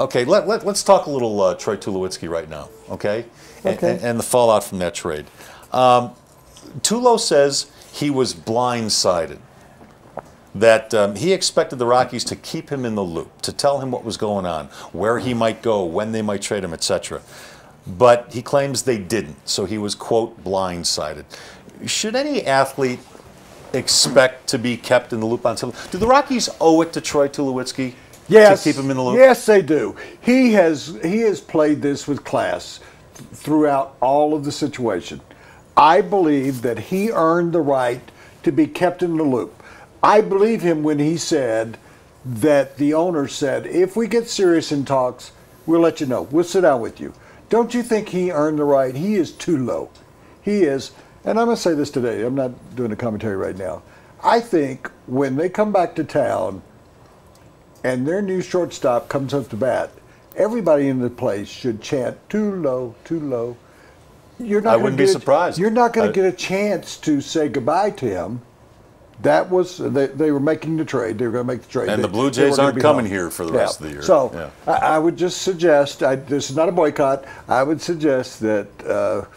Okay, let's talk a little Troy Tulowitzki right now, okay? And the fallout from that trade. Tulo says he was blindsided, that he expected the Rockies to keep him in the loop, to tell him what was going on, where he might go, when they might trade him, etc. But he claims they didn't, so he was, quote, blindsided. Should any athlete expect to be kept in the loop on something? Do the Rockies owe it to Troy Tulowitzki to keep him in the loop? Yes, they do. He has played this with class throughout all of the situation. I believe that he earned the right to be kept in the loop. I believe him when he said that the owner said, if we get serious in talks, we'll let you know. We'll sit down with you. Don't you think he earned the right? He is too low. He is, and I'm going to say this today. I'm not doing a commentary right now. I think when they come back to town and their new shortstop comes up to bat, everybody in the place should chant, too low, too low. I wouldn't be surprised. You're not going to get a chance to say goodbye to him. That was, they were making the trade. They were going to make the trade. And the Blue Jays aren't coming here for the rest of the year. So I would just suggest, this is not a boycott, I would suggest that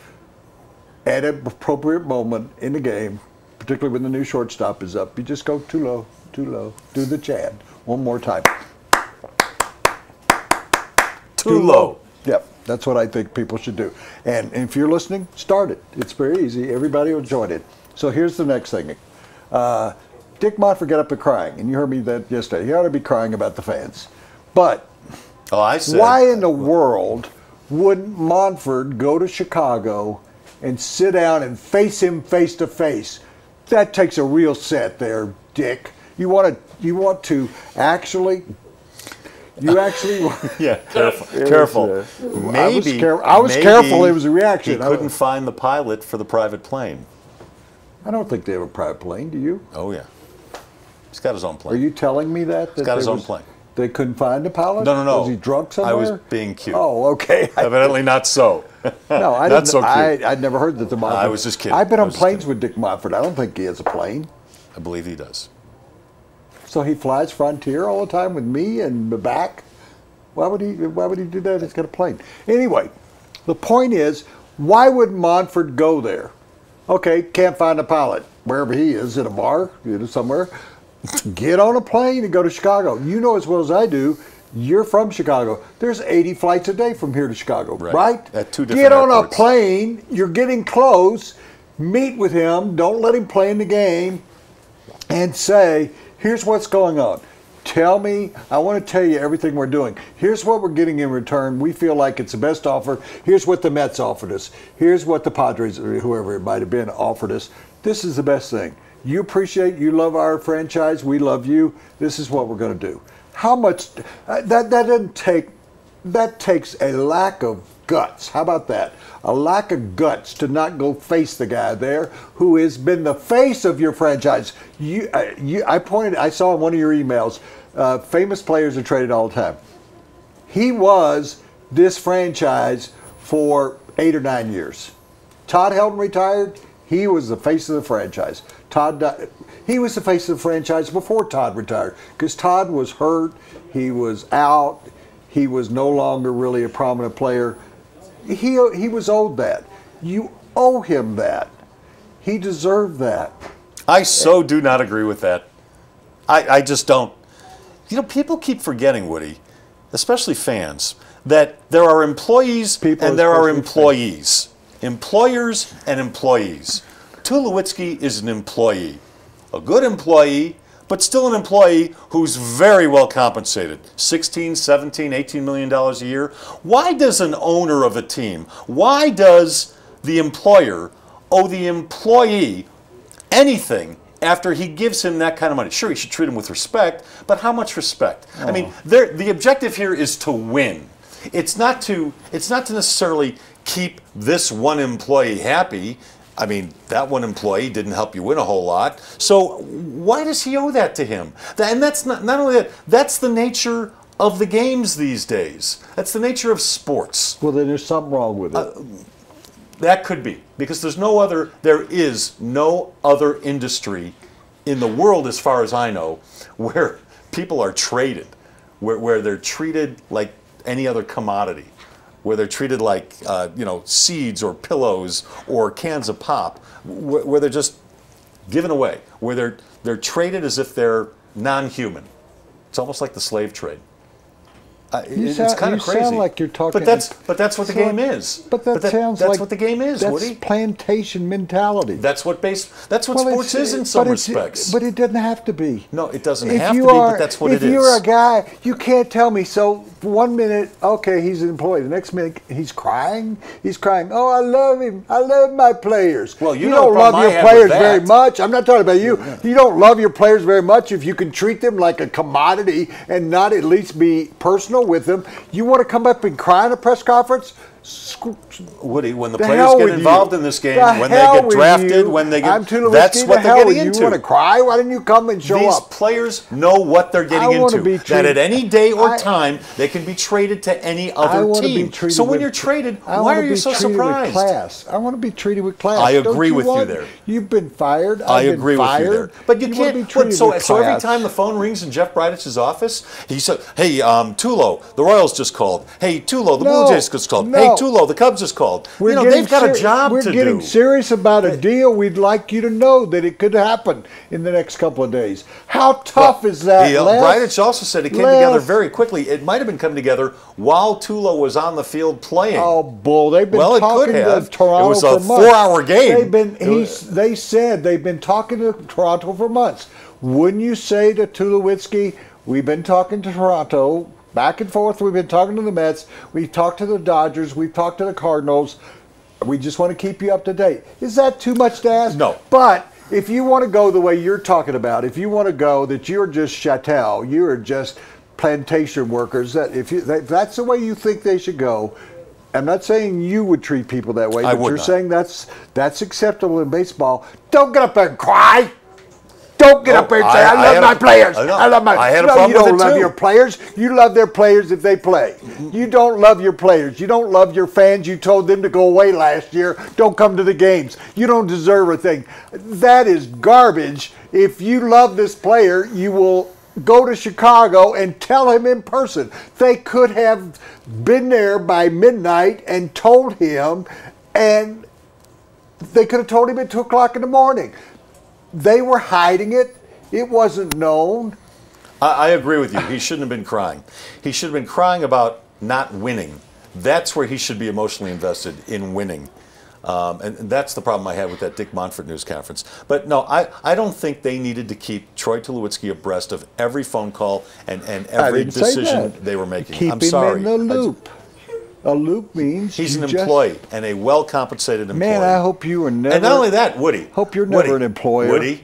at an appropriate moment in the game, particularly when the new shortstop is up, you just go too low, too low. Do the chant one more time. Too low. Yep, that's what I think people should do. And if you're listening, start it. It's very easy. Everybody will join it. So here's the next thing. Dick Monfort got up and crying, and you heard me that yesterday. He ought to be crying about the fans. But why in the world wouldn't Monfort go to Chicago and sit down and face him face to face? That takes a real set there, Dick. You want to actually. Yeah, careful. Maybe I was careful. It was a reaction. He couldn't find the pilot for the private plane. I don't think they have a private plane. Do you? Oh yeah, he's got his own plane. Are you telling me that? He's got his own plane. They couldn't find the pilot? No. Was he drunk somewhere? I was being cute. Oh, okay. Evidently not so. No, I not so cute. I'd never heard that the Monfort. I was just kidding. I've been on planes with Dick Monfort. I don't think he has a plane. I believe he does. So he flies Frontier all the time with me and the back. Why would he do that? He's got a plane. Anyway, the point is, why would Monfort go there? Okay, can't find a pilot. Wherever he is, in a bar, somewhere. Get on a plane and go to Chicago. You know as well as I do, you're from Chicago. There's 80 flights a day from here to Chicago, right? At 2 different Get on airports. a plane. You're getting close. Meet with him. Don't let him play in the game. And say, here's what's going on. Tell me, I want to tell you everything we're doing. Here's what we're getting in return. We feel like it's the best offer. Here's what the Mets offered us. Here's what the Padres, or whoever it might have been, offered us. This is the best thing. You appreciate, you love our franchise. We love you. This is what we're going to do. How much, that takes a lack of guts. How about that? A lack of guts to not go face the guy there who has been the face of your franchise. I saw in one of your emails, famous players are traded all the time. He was this franchise for 8 or 9 years. Todd Helton retired. He was the face of the franchise. He was the face of the franchise before Todd retired because Todd was hurt. He was out. He was no longer really a prominent player. He was owed that. You owe him that. He deserved that. I so do not agree with that. I just don't. You know, people keep forgetting, Woody, especially fans, that there are employees and there are employees. Employers and employees. Tulowitzki is an employee. A good employee, but still an employee who's very well compensated. $16, $17, $18 million a year. Why does an owner of a team, why does the employer owe the employee anything after he gives him that kind of money? Sure, he should treat him with respect, but how much respect? I mean, the objective here is to win. It's not to necessarily keep this one employee happy. I mean, that one employee didn't help you win a whole lot. So why does he owe that to him? And that's not only that, that's the nature of the games these days. That's the nature of sports. Well, then there's something wrong with it. That could be, because there is no other industry in the world, as far as I know, where people are traded, where they're treated like any other commodity, where they're treated like seeds or pillows or cans of pop, where they're just given away, where they're traded as if they're non-human. It's almost like the slave trade. It's kind of crazy. You sound like you're talking. But that's what the game is. But sounds that's like what the game is, that's Woody. Plantation mentality. That's what sports is in some respects. But it doesn't have to be. No, it doesn't have to be. But that's what it is. If you're a guy, you can't tell me. So 1 minute, okay, he's an employee. The next minute, he's crying. He's crying. Oh, I love him. I love my players. Well, you don't love your players very much. I'm not talking about you. Yeah. You don't love your players very much if you can treat them like a commodity and not at least be personal with them. You want to come up and cry in a press conference? Woody, when the players get involved in this game, when they get drafted, when they get, that's what they're getting into. You want to cry? Why didn't you come and show up? These players know what they're getting into. That at any day or time, they can be traded to any other team. So when you're traded, why are you so surprised? I want to be treated with class. I agree with you there. You've been fired. I agree with you there. But you can't. So every time the phone rings in Jeff Bridich' office, he said, "Hey, Tulo, the Royals just called. Hey, Tulo, the Blue Jays just called. Hey, Tulo, the Cubs just called." They've got a job to do. We're getting serious about a deal. We'd like you to know that it could happen in the next couple of days. How tough is that, Les? Bridich also said it came together very quickly. It might have been coming together while Tulo was on the field playing. Oh, bull. They've been talking to Toronto for months. It was a 4-hour game. They said they've been talking to Toronto for months. Wouldn't you say to Tulowitzki, we've been talking to Toronto, back and forth, we've been talking to the Mets, we've talked to the Dodgers, we've talked to the Cardinals, we just want to keep you up to date. Is that too much to ask? No. But if you want to go the way you're talking about, if you want to go that you're just chattel, you're just plantation workers, that's the way you think they should go. I'm not saying you would treat people that way, but you're saying that's acceptable in baseball. Don't get up there and cry. Don't get up there and say, I love my players. I love my players. No, you don't love your players. You love their players if they play. You don't love your players. You don't love your fans. You told them to go away last year. Don't come to the games. You don't deserve a thing. That is garbage. If you love this player, you will go to Chicago and tell him in person. They could have been there by midnight and told him, and they could have told him at 2 o'clock in the morning. They were hiding it. It wasn't known. I agree with you. He shouldn't have been crying. He should have been crying about not winning. That's where he should be emotionally invested, in winning. And that's the problem I had with that Dick Monfort news conference. But no, I don't think they needed to keep Troy Tulowitzki abreast of every phone call and every decision they were making. Keep I'm sorry. him in the loop. A loop means he's an employee and a well-compensated employee. Man, I hope you were never. And not only that, Woody. Hope you're never an employer. Woody,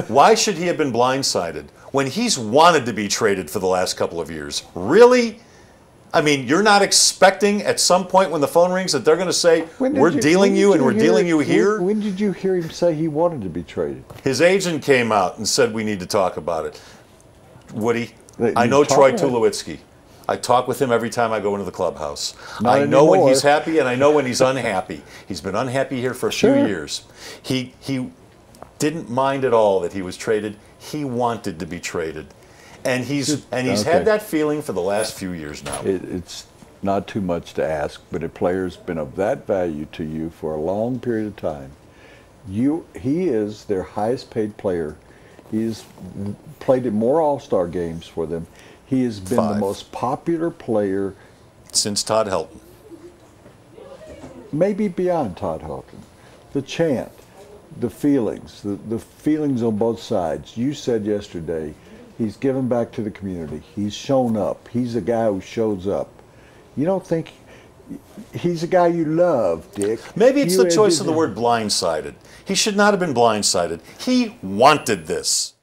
why should he have been blindsided when he's wanted to be traded for the last couple of years? Really? I mean, you're not expecting at some point when the phone rings that they're going to say, we're dealing you and we're dealing you here? When did you hear him say he wanted to be traded? His agent came out and said, we need to talk about it. Woody, I know Troy Tulowitzki. I talk with him every time I go into the clubhouse. I know when he's happy and I know when he's unhappy. He's been unhappy here for a few years. He didn't mind at all that he was traded. He wanted to be traded. And he's had that feeling for the last few years now. It's not too much to ask, but a player's been of that value to you for a long period of time. He is their highest paid player. He's played in more All-Star games for them. He has been the most popular player since Todd Helton. Maybe beyond Todd Helton. The chant, the feelings on both sides. You said yesterday, he's given back to the community. He's shown up. He's a guy who shows up. You don't think he's a guy you love, Dick? Maybe it's the choice of the word blindsided. He should not have been blindsided. He wanted this.